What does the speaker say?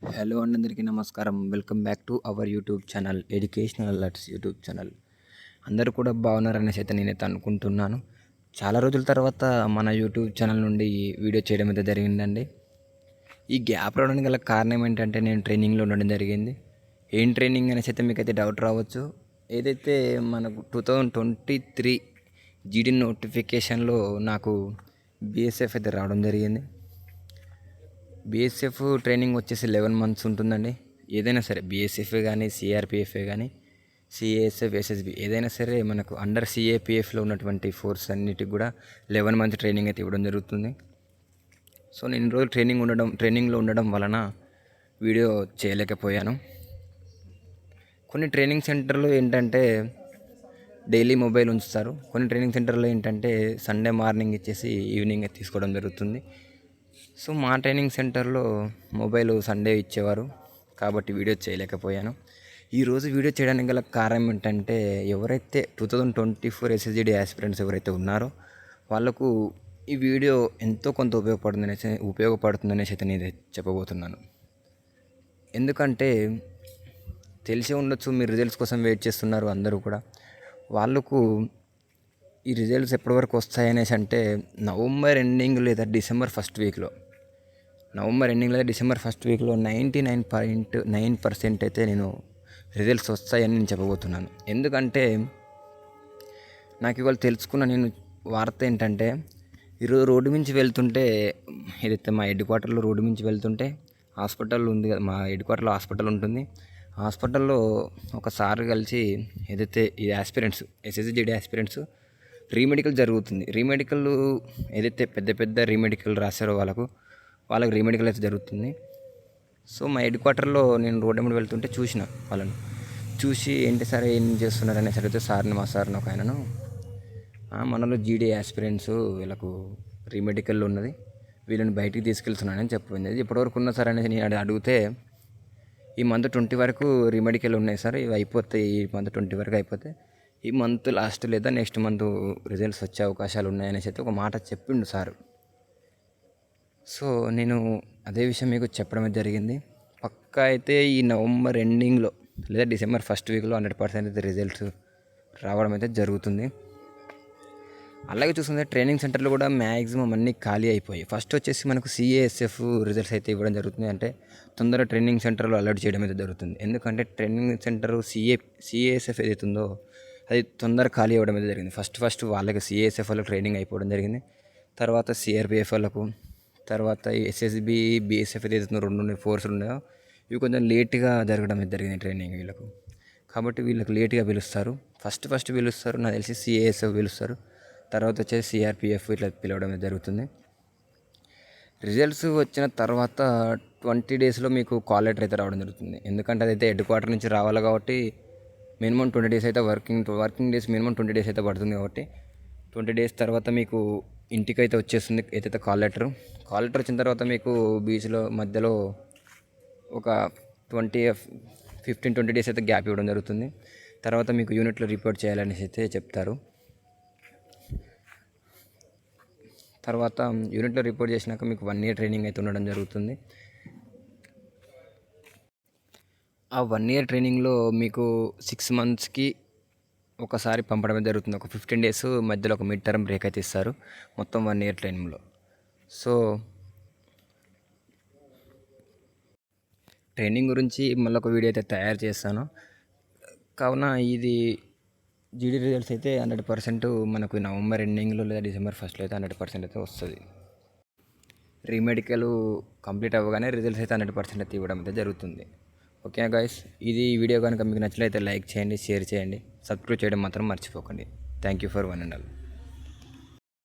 Hello అండి, అందరికీ నమస్కారం. Welcome back to our YouTube channel educational alerts YouTube channel. అందరూ కూడా బాగున్నారనేసి అయితే నేనైతే అనుకుంటున్నాను. చాలా రోజుల తర్వాత మన యూట్యూబ్ ఛానల్ నుండి వీడియో చేయడం అయితే జరిగిందండి. ఈ గ్యాప్ రావడానికి గల కారణం ఏంటంటే నేను ట్రైనింగ్లో ఉండడం జరిగింది. ఏం ట్రైనింగ్ అనేసి అయితే మీకైతే డౌట్ రావచ్చు. ఏదైతే మనకు 2023 జీడీ నోటిఫికేషన్లో నాకు బీఎస్ఎఫ్ అయితే రావడం జరిగింది. బీఎస్ఎఫ్ ట్రైనింగ్ వచ్చేసి 11 months ఉంటుందండి. ఏదైనా సరే బీఎస్ఎఫ్ కానీ సిఆర్పిఎఫ్ కానీ సిఏఎస్ఎఫ్ ఎస్ఎస్బి ఏదైనా సరే మనకు అండర్ సిఏపిఎఫ్లో ఉన్నటువంటి ఫోర్స్ అన్నిటికి కూడా 11 months ట్రైనింగ్ అయితే ఇవ్వడం జరుగుతుంది. సో నేను ఇన్ని రోజులు ట్రైనింగ్లో ఉండడం వలన వీడియో చేయలేకపోయాను. కొన్ని ట్రైనింగ్ సెంటర్లో ఏంటంటే డైలీ మొబైల్ ఉంచుతారు. కొన్ని ట్రైనింగ్ సెంటర్లో ఏంటంటే సండే మార్నింగ్ ఇచ్చేసి ఈవినింగ్ తీసుకోవడం జరుగుతుంది. సో మా ట్రైనింగ్ సెంటర్లో మొబైల్ సండే ఇచ్చేవారు కాబట్టి వీడియో చేయలేకపోయాను. ఈరోజు వీడియో చేయడానికి గల కారణం ఏంటంటే ఎవరైతే 2024 ఎస్ఎస్జిడి యాస్పిరెంట్స్ ఎవరైతే ఉన్నారో వాళ్ళకు ఈ వీడియో ఎంతో కొంత ఉపయోగపడుతుందనేసి అయితే నేను చెప్పబోతున్నాను. ఎందుకంటే తెలిసే ఉండొచ్చు, మీరు రిజల్ట్స్ కోసం వెయిట్ చేస్తున్నారు అందరూ కూడా. వాళ్ళకు ఈ రిజల్ట్స్ ఎప్పటి వరకు వస్తాయనేసి అంటే నవంబర్ ఎండింగ్ లేదా డిసెంబర్ ఫస్ట్ వీక్లో 99.9% అయితే నేను రిజల్ట్స్ వస్తాయని నేను చెప్పబోతున్నాను. ఎందుకంటే నాకు ఇవాళ తెలుసుకున్న నేను వార్త ఏంటంటే ఈరోజు రోడ్డు మించి వెళ్తుంటే, ఏదైతే మా హెడ్ క్వార్టర్లో రోడ్డు మించి వెళ్తుంటే హాస్పిటల్ ఉంది కదా, మా హెడ్ క్వార్టర్లో హాస్పిటల్ ఉంటుంది. హాస్పిటల్లో ఒక సార్ కలిసి ఏదైతే ఈ యాస్పిరెంట్స్ ఎస్ఎస్జిడి యాస్పిరెంట్స్ రీమెడికల్ జరుగుతుంది. రీమెడికల్ ఏదైతే పెద్ద రీమెడికల్ రాశారో వాళ్ళకి రీమెడికల్ అయితే జరుగుతుంది. సో మా హెడ్ క్వార్టర్లో నేను రోడ్ వెంబడి వెళ్తుంటే చూసిన వాళ్ళను చూసి, ఏంటి సార్ ఏం చేస్తున్నారు అనేసి అడిగితే మా సార్ని ఒక ఆయనను, మనలో జీడీ యాస్పిరెంట్స్ వీళ్ళకు రీమెడికల్ ఉన్నది, వీళ్ళని బయటికి తీసుకెళ్తున్నానని చెప్పింది. అది ఎప్పటివరకు ఉన్నా సార్ అనేసి నేను అడిగితే, ఈ మంత్ 20 వరకు రీమెడికల్ ఉన్నాయి సార్, ఇవి అయిపోతాయి, ఈ మంత్ 20 వరకు అయిపోతే ఈ మంత్ లాస్ట్ లేదా నెక్స్ట్ మంత్ రిజల్ట్స్ వచ్చే అవకాశాలు ఉన్నాయనేసి అయితే ఒక మాట చెప్పిండు సార్. సో నేను అదే విషయం మీకు చెప్పడం జరిగింది. పక్కా అయితే ఈ నవంబర్ ఎండింగ్లో లేదా డిసెంబర్ ఫస్ట్ వీక్లో 100% అయితే రిజల్ట్స్ రావడం అయితే జరుగుతుంది. అలాగే చూసుకుంటే ట్రైనింగ్ సెంటర్లు కూడా మ్యాక్సిమం అన్నీ ఖాళీ అయిపోయి, ఫస్ట్ వచ్చేసి మనకు సిఏఎస్ఎఫ్ రిజల్ట్స్ అయితే ఇవ్వడం జరుగుతుంది. అంటే తొందరగా ట్రైనింగ్ సెంటర్లో అలర్ట్ చేయడం అయితే జరుగుతుంది. ఎందుకంటే ట్రైనింగ్ సెంటర్ సిఏఎస్ఎఫ్ ఏదైతే ఉందో అది తొందరగా ఖాళీ అవ్వడం అయితే జరిగింది. ఫస్ట్ వాళ్ళకి సిఏఎస్ఎఫ్ వాళ్ళకి ట్రైనింగ్ అయిపోవడం జరిగింది. తర్వాత సిఆర్పిఎఫ్ వాళ్ళకు, తర్వాత ఎస్ఎస్బి బీఎస్ఎఫ్ ఏదైతే రెండు ఫోర్సులు ఉన్నాయో ఇవి కొంచెం లేట్గా జరగడం అయితే జరిగింది ట్రైనింగ్ వీళ్ళకు. కాబట్టి వీళ్ళకి లేట్గా పిలుస్తారు. ఫస్ట్ పిలుస్తారు, నాకు తెలిసి సిఏఎస్ఎఫ్ పిలుస్తారు, తర్వాత వచ్చేసి సిఆర్పిఎఫ్ ఇట్లా పిలవడం జరుగుతుంది. రిజల్ట్స్ వచ్చిన తర్వాత 20 daysలో మీకు కాల్ లెటర్ అయితే రావడం జరుగుతుంది. ఎందుకంటే అదైతే హెడ్ క్వార్టర్ నుంచి రావాలి కాబట్టి మినిమం 20 days అయితే వర్కింగ్ డేస్ మినిమం 20 days అయితే పడుతుంది. కాబట్టి 20 days తర్వాత మీకు ఇంటికి అయితే వచ్చేస్తుంది ఏదైతే కాల్ లెటర్ వచ్చిన తర్వాత మీకు బీచ్లో మధ్యలో ఒక 15-20 days అయితే గ్యాప్ ఇవ్వడం జరుగుతుంది. తర్వాత మీకు యూనిట్లో రిపోర్ట్ చేయాలనేసి అయితే చెప్తారు. తర్వాత యూనిట్లో రిపోర్ట్ చేసినాక మీకు 1 year ట్రైనింగ్ అయితే ఉండడం జరుగుతుంది. ఆ 1 year ట్రైనింగ్లో మీకు 6 monthsకి ఒకసారి పంపడం జరుగుతుంది. ఒక 15 days మధ్యలో ఒక మిడ్ టర్మ్ బ్రేక్ అయితే ఇస్తారు మొత్తం 1 year ట్రైనింగ్లో. సో ట్రైనింగ్ గురించి మళ్ళీ ఒక వీడియో అయితే తయారు చేస్తాను. కావున ఇది జీడీ రిజల్ట్స్ అయితే 100% మనకు నవంబర్ ఎండింగ్లో లేదా డిసెంబర్ ఫస్ట్లో అయితే 100% అయితే వస్తుంది. రీమెడికల్ కంప్లీట్ అవ్వగానే రిజల్ట్స్ అయితే 100% అయితే ఇవ్వడం అయితే జరుగుతుంది. ఓకే గైస్, ఇది వీడియో కనుక మీకు నచ్చినట్లయితే లైక్ చేయండి, షేర్ చేయండి, సబ్స్క్రైబ్ చేయడం మాత్రం మర్చిపోకండి. Thank you for one and all.